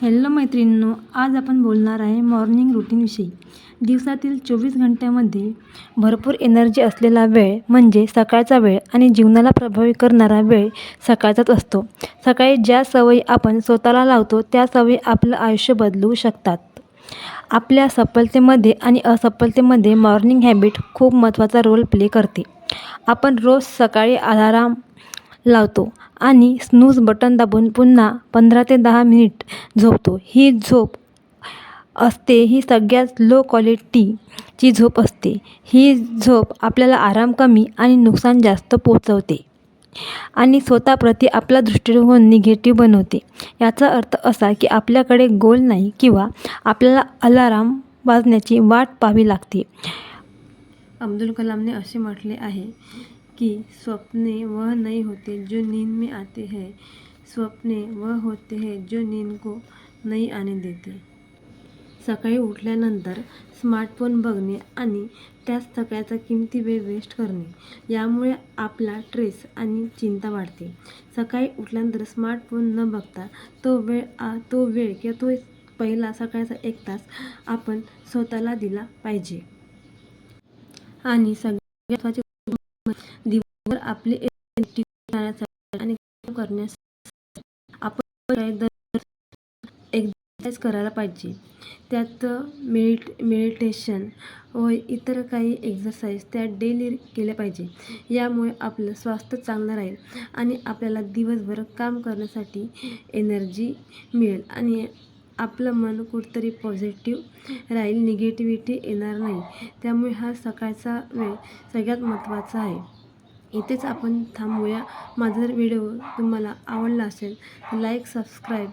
Hello मैत्रिणींनो, आज आपण बोलणार आहे मॉर्निंग रूटीनविषयी. दिवसातील 24 घंट्यामध्ये भरपूर एनर्जी असलेला वेळ म्हणजे सकाळचा वेळ आणि जीवनाला प्रभावित करणारा वेळ सकाळचाच असतो. सकाळी ज्या सवयी आपण स्वतःला लावतो त्या सवयी आपलं आयुष्य बदलवू शकतात. आपल्या सफलतेमध्ये आणि असफलतेमध्ये मॉर्निंग हॅबिट खूप महत्त्वाचा रोल प्ले करते. आपण रोज सकाळी अलार्म लावतो आणि स्नूज बटन दाबून पुन्हा 15 ते 10 मिनिट झोपतो. ही झोप असते ही सगळ्यात लो क्वालिटीची झोप असते. ही झोप आपल्याला आराम कमी आणि नुकसान जास्त पोचवते आणि स्वतःप्रती आपला दृष्टिकोन निगेटिव्ह बनवते. याचा अर्थ असा की आपल्याकडे गोल नाही किंवा आपल्याला अलार्म वाजण्याची वाट पाहावी लागते. अब्दुल कलामने असे म्हटले आहे की स्वप्ने वह नहीं होते जो नींद में आते हैं, स्वप्ने वह होते हैं जो नींद को नहीं आने देते. सकाळी उठल्यानंतर स्मार्टफोन बघणे आणि त्याच सकाळचा किमती वेळ वेस्ट करणे यामुळे आपला स्ट्रेस आणि चिंता वाढते. सकाळी उठल्यानंतर स्मार्टफोन न बघता तो वेळ किंवा तो पहिला सकाळचा 1 तास आपण स्वतःला दिला पाहिजे. आणि सगळ्यात महत्त्वाचे दिवसभर आपले आणि काम करण्यासाठी आपण एक्सरसाइज करायला पाहिजे. त्यात मेडिटेशन व इतर काही एक्सरसाइज त्या डेली केल्या पाहिजे. यामुळे आपलं स्वास्थ्य चांगलं राहील आणि आपल्याला दिवसभर काम करण्यासाठी एनर्जी मिळेल आणि आपलं मन कुठेतरी पॉझिटिव्ह राहील, निगेटिव्हिटी येणार नाही. त्यामुळे हा सकाळचा वेळ सगळ्यात महत्त्वाचा आहे. इथेच आपण थांबूया. माझा जर व्हिडिओ तुम्हाला आवडला असेल तर लाईक, सबस्क्राईब